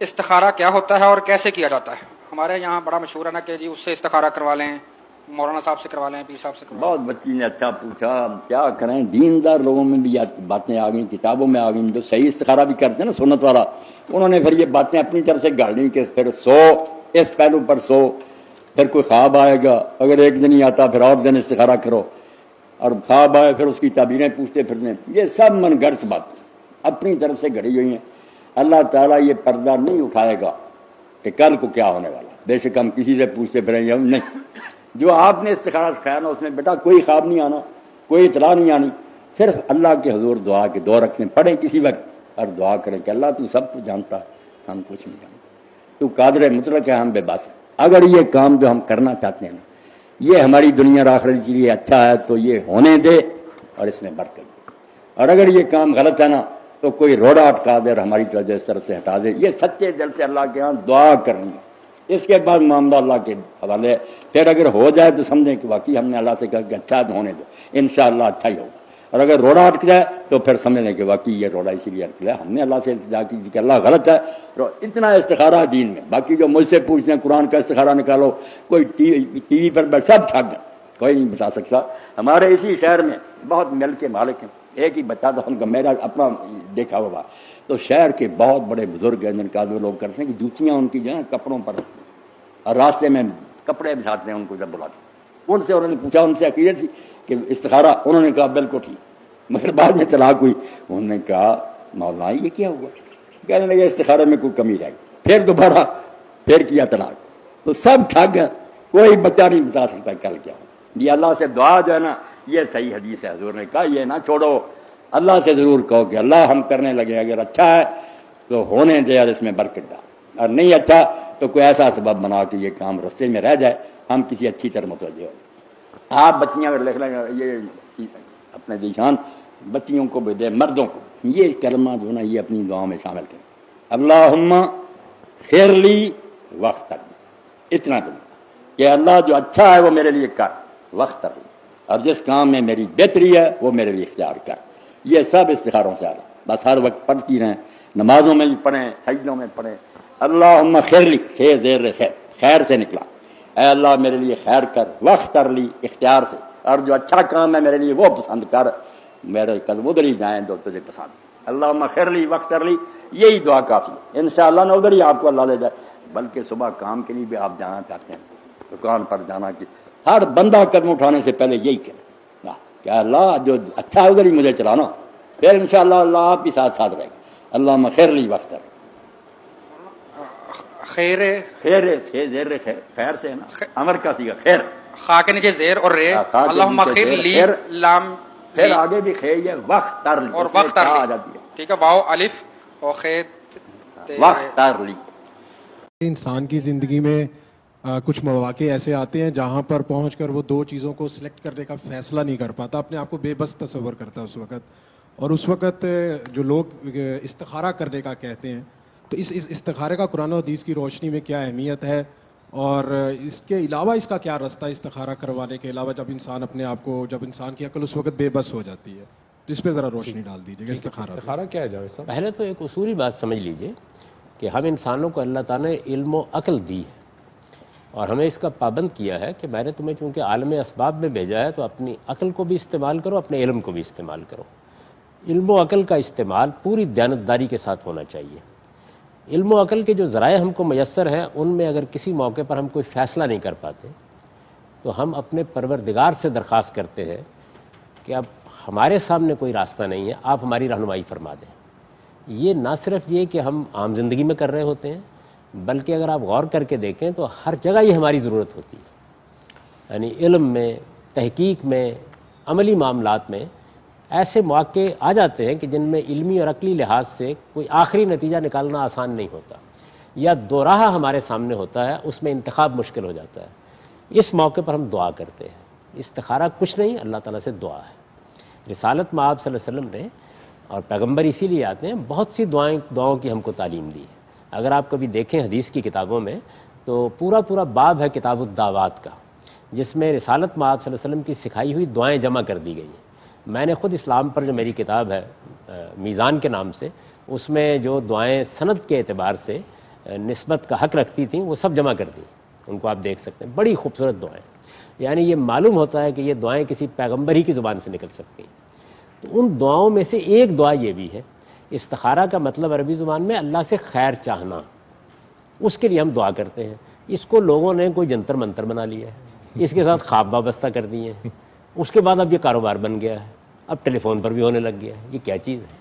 استخارہ کیا ہوتا ہے اور کیسے کیا جاتا ہے؟ ہمارے یہاں بڑا مشہور ہے نا کہ جی اس سے استخارہ کروا لیں، مولانا صاحب سے کروا لیں، پیر صاحب سے کروا لیں۔ بہت بچی نے اچھا پوچھا، کیا کریں دیندار لوگوں میں بھی یہ باتیں آ گئیں، کتابوں میں آ گئیں، جو صحیح استخارہ بھی کرتے ہیں نا سنت والا، انہوں نے پھر یہ باتیں اپنی طرف سے گاڑ لی کہ پھر سو اس پہلو پر سو، پھر کوئی خواب آئے گا، اگر ایک دن ہی آتا پھر اور دن استخارہ کرو، اور خواب آئے پھر اس کی تعبیریں پوچھتے پھرنے، یہ سب من گھڑت بات اپنی طرف سے گھڑی ہوئی ہیں۔ اللہ تعالیٰ یہ پردہ نہیں اٹھائے گا کہ کل کو کیا ہونے والا، بے شک ہم کسی سے پوچھتے پھریں گے نہیں۔ جو آپ نے استخارہ سکھایا نا اس میں بیٹا کوئی خواب نہیں آنا، کوئی اطلاع نہیں آنی، صرف اللہ کے حضور دعا کے دو رکھنے پڑھیں کسی وقت اور دعا کریں کہ اللہ تو سب کچھ جانتا ہے، ہم کچھ نہیں جانتے، تو قادر مطلق ہے، ہم بے بس ہیں۔ اگر یہ کام جو ہم کرنا چاہتے ہیں نا یہ ہماری دنیا اور آخرت کے لیے اچھا ہے تو یہ ہونے دے اور اس میں برکت دے، اور اگر یہ کام غلط ہے نا تو کوئی روڑا اٹکا دے اور ہماری توجہ اس طرف سے ہٹا دے۔ یہ سچے دل سے اللہ کے ہاں دعا کرنی ہے، اس کے بعد معاملہ اللہ کے حوالے ہے۔ پھر اگر ہو جائے تو سمجھیں کہ واقعی ہم نے اللہ سے کہا کہ اچھا ہونے دو، انشاءاللہ اچھا ہی ہوگا، اور اگر روڑا اٹک جائے تو پھر سمجھ لیں کہ واقعی یہ روڑا اسی لیے اٹک ہے، ہم نے اللہ سے التجا کی کہ اللہ غلط ہے۔ اتنا استخارہ دین میں، باقی جو مجھ سے پوچھتے ہیں قرآن کا استخارہ نکالو، کوئی ٹی وی پر بیٹھ سب ٹھگ گئے، کوئی نہیں بتا سکتا۔ ہمارے اسی شہر میں بہت مل کے مالک ہیں، ایک ہی بچہ تھا ان کا، میرا اپنا دیکھا ہوا، تو شہر کے بہت بڑے بزرگ ہیں جن کا وہ لوگ کرتے ہیں کہ جوتیاں ان کی جو ہے کپڑوں پر رکھتے ہیں اور راستے میں کپڑے بچھاتے ہیں ان کو جب بلاتے ہیں۔ ان سے انہوں نے پوچھا، ان سے عقیدت تھی کہ استخارہ، انہوں نے کہا بالکل ٹھیک، مگر بعد میں طلاق ہوئی، انہوں نے کہا مولانا یہ کیا ہوا، کہنے لگے استخارے میں کوئی کمی رہی، پھر دوبارہ پھر کیا طلاق، تو سب ٹھگ گئے، کوئی بچہ نہیں بتا سکتا کل کیا ہو۔ یہ اللہ سے دعا جو ہے نا یہ صحیح حدیث ہے، حضور نے کہا یہ نہ چھوڑو، اللہ سے ضرور کہو کہ اللہ ہم کرنے لگے، اگر اچھا ہے تو ہونے دے اور اس میں برکت ڈال، اور نہیں اچھا تو کوئی ایسا سبب بنا کہ یہ کام رستے میں رہ جائے، ہم کسی اچھی طرح متوجہ ہو۔ آپ بچیاں اگر لکھ لیں یہ اپنے دیشان بچیوں کو بھی دے، مردوں کو یہ کلمہ جو نا یہ اپنی دعاؤں میں شامل کریں، اللہم خیر لی وقت تر، اتنا دوں کہ اللہ جو اچھا ہے وہ میرے لیے کر، وقت تر، اور جس کام میں میری بہتری ہے وہ میرے لیے اختیار کر۔ یہ سب استخاروں سے آ رہا، بس ہر وقت پڑھتی رہیں، نمازوں میں بھی پڑھیں، سجدوں میں پڑھیں، اللہم خیر لی، خیر زیر خیر، خیر سے نکلا، اے اللہ میرے لیے خیر کر، وقت تر لی اختیار سے، اور جو اچھا کام ہے میرے لیے وہ پسند کر، میرے قدم ادھر ہی جائیں جو تجھے پسند، اللہم خیر لی وقت تر لی، یہی دعا کافی ہے، انشاءاللہ نہ ادھر ہی آپ کو اللہ لے جائے۔ بلکہ صبح کام کے لیے بھی آپ جانا چاہتے ہیں، دکان پر جانا، کہ ہر بندہ قدم اٹھانے سے پہلے یہی کرے کہ اللہ جو اچھا ہے ادھر ہی مجھے چلانا، پھر انشاءاللہ اللہ آپ بھی ساتھ ساتھ رہے گا۔ اللہم خیر لی وقت تر، خیر خیر زیر خیر سے ہے نا، امر کا سیگا خیر، خا کے نیچے زیر اور رے، اللہم خیر لی، لام پھر آگے بھی خیر ہے وقت تر لی، اور وقت تر آ لی، جاتی ہے ٹھیک ہے، واو الف اور خیر وقت تر لی۔ انسان کی زندگی میں کچھ مواقع ایسے آتے ہیں جہاں پر پہنچ کر وہ دو چیزوں کو سلیکٹ کرنے کا فیصلہ نہیں کر پاتا، اپنے آپ کو بے بس تصور کرتا ہے اس وقت، اور اس وقت جو لوگ استخارہ کرنے کا کہتے ہیں، تو اس استخارے کا قرآن و حدیث کی روشنی میں کیا اہمیت ہے، اور اس کے علاوہ اس کا کیا راستہ استخارہ کروانے کے علاوہ، جب انسان اپنے آپ کو، جب انسان کی عقل اس وقت بے بس ہو جاتی ہے، تو اس پہ ذرا روشنی ڈال دیجیے گا استخارہ کیا ہے جاوید صاحب؟ پہلے تو ایک اصولی بات سمجھ لیجئے کہ ہم انسانوں کو اللہ تعالیٰ نے علم و عقل دی ہے، اور ہمیں اس کا پابند کیا ہے کہ میں نے تمہیں چونکہ عالم اسباب میں بھیجا ہے تو اپنی عقل کو بھی استعمال کرو، اپنے علم کو بھی استعمال کرو۔ علم و عقل کا استعمال پوری دیانتداری کے ساتھ ہونا چاہیے۔ علم و عقل کے جو ذرائع ہم کو میسر ہیں ان میں اگر کسی موقع پر ہم کوئی فیصلہ نہیں کر پاتے تو ہم اپنے پروردگار سے درخواست کرتے ہیں کہ اب ہمارے سامنے کوئی راستہ نہیں ہے، آپ ہماری رہنمائی فرما دیں۔ یہ نہ صرف یہ کہ ہم عام زندگی میں کر رہے ہوتے ہیں، بلکہ اگر آپ غور کر کے دیکھیں تو ہر جگہ یہ ہماری ضرورت ہوتی ہے، یعنی علم میں، تحقیق میں، عملی معاملات میں ایسے مواقع آ جاتے ہیں کہ جن میں علمی اور عقلی لحاظ سے کوئی آخری نتیجہ نکالنا آسان نہیں ہوتا، یا دو راہ ہمارے سامنے ہوتا ہے، اس میں انتخاب مشکل ہو جاتا ہے۔ اس موقع پر ہم دعا کرتے ہیں۔ استخارہ کچھ نہیں، اللہ تعالیٰ سے دعا ہے۔ رسالت میں آپ صلی اللہ علیہ وسلم نے، اور پیغمبر اسی لیے آتے ہیں، بہت سی دعاؤں کی ہم کو تعلیم دی ہے۔ اگر آپ کبھی دیکھیں حدیث کی کتابوں میں تو پورا باب ہے کتاب الدعوات کا، جس میں رسالت میں آپ صلی اللہ علیہ وسلم کی سکھائی ہوئی دعائیں جمع کر دی گئی ہیں۔ میں نے خود اسلام پر جو میری کتاب ہے میزان کے نام سے، اس میں جو دعائیں سند کے اعتبار سے نسبت کا حق رکھتی تھیں وہ سب جمع کر دیں. ان کو آپ دیکھ سکتے ہیں, بڑی خوبصورت دعائیں. یعنی یہ معلوم ہوتا ہے کہ یہ دعائیں کسی پیغمبر ہی کی زبان سے نکل سکتی ہیں. تو ان دعاؤں میں سے ایک دعا یہ بھی ہے. استخارہ کا مطلب عربی زبان میں اللہ سے خیر چاہنا, اس کے لیے ہم دعا کرتے ہیں. اس کو لوگوں نے کوئی جنتر منتر بنا لیا ہے, اس کے ساتھ خواب وابستہ کر دیے ہیں. اس کے بعد اب یہ کاروبار بن گیا ہے, اب ٹیلی فون پر بھی ہونے لگ گیا ہے. یہ کیا چیز ہے؟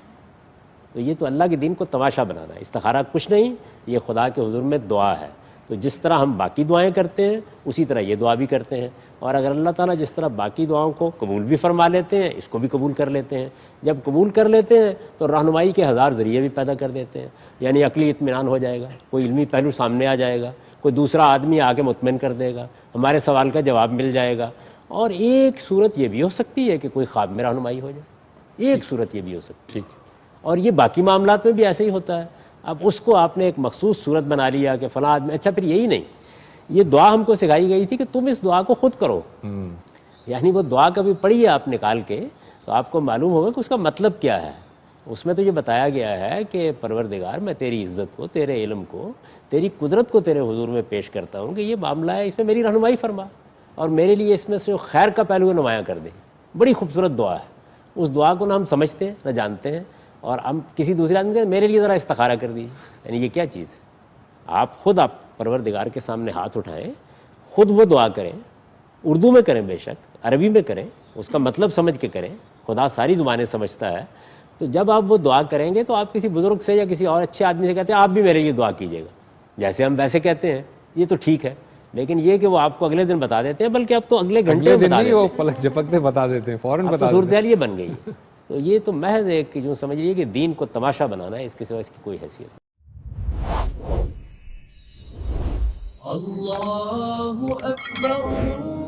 تو یہ تو اللہ کے دین کو تماشا بنانا ہے. استخارہ کچھ نہیں, یہ خدا کے حضور میں دعا ہے. تو جس طرح ہم باقی دعائیں کرتے ہیں اسی طرح یہ دعا بھی کرتے ہیں. اور اگر اللہ تعالیٰ جس طرح باقی دعاؤں کو قبول بھی فرما لیتے ہیں, اس کو بھی قبول کر لیتے ہیں. جب قبول کر لیتے ہیں تو رہنمائی کے ہزار ذریعے بھی پیدا کر دیتے ہیں. یعنی عقلی اطمینان ہو جائے گا, کوئی علمی پہلو سامنے آ جائے گا, کوئی دوسرا آدمی آ کے مطمئن کر دے گا, ہمارے سوال کا جواب مل جائے گا. اور ایک صورت یہ بھی ہو سکتی ہے کہ کوئی خواب میں رہنمائی ہو جائے. ایک صورت یہ بھی ہو سکتی ہے. اور یہ باقی معاملات میں بھی ایسے ہی ہوتا ہے. اب اس کو آپ نے ایک مخصوص صورت بنا لیا کہ فلاں آدمی. اچھا پھر یہی نہیں, یہ دعا ہم کو سکھائی گئی تھی کہ تم اس دعا کو خود کرو. یعنی وہ دعا کبھی پڑھی ہے آپ نکال کے تو آپ کو معلوم ہوگا کہ اس کا مطلب کیا ہے. اس میں تو یہ بتایا گیا ہے کہ پروردگار میں تیری عزت کو, تیرے علم کو, تیری قدرت کو تیرے حضور میں پیش کرتا ہوں کہ یہ معاملہ ہے, اس میں میری رہنمائی فرما اور میرے لیے اس میں سے خیر کا پہلو نمایاں کر دے. بڑی خوبصورت دعا ہے. اس دعا کو نہ ہم سمجھتے ہیں نہ جانتے ہیں, اور ہم کسی دوسرے آدمی کہتے میرے لیے ذرا استخارہ کر دیجیے. یعنی یہ کیا چیز ہے؟ آپ خود آپ پروردگار کے سامنے ہاتھ اٹھائیں, خود وہ دعا کریں, اردو میں کریں, بے شک عربی میں کریں, اس کا مطلب سمجھ کے کریں. خدا ساری زبانیں سمجھتا ہے. تو جب آپ وہ دعا کریں گے تو آپ کسی بزرگ سے یا کسی اور اچھے آدمی سے کہتے ہیں آپ بھی میرے لیے دعا کیجیے گا, جیسے ہم ویسے کہتے ہیں, یہ تو ٹھیک ہے. لیکن یہ کہ وہ آپ کو اگلے دن بتا دیتے ہیں, بلکہ اب تو اگلے گھنٹے میں بتا دیتے ہیں, وہ پلک جھپکتے بتا دیتے ہیں, فوراً بتا دیتے ہیں. صورتحال یہ بن گئی ہے. تو یہ تو محض ایک جو سمجھ لیجیے کہ دین کو تماشا بنانا ہے, اس کے سوا اس کی کوئی حیثیت نہیں. اللہ اکبر.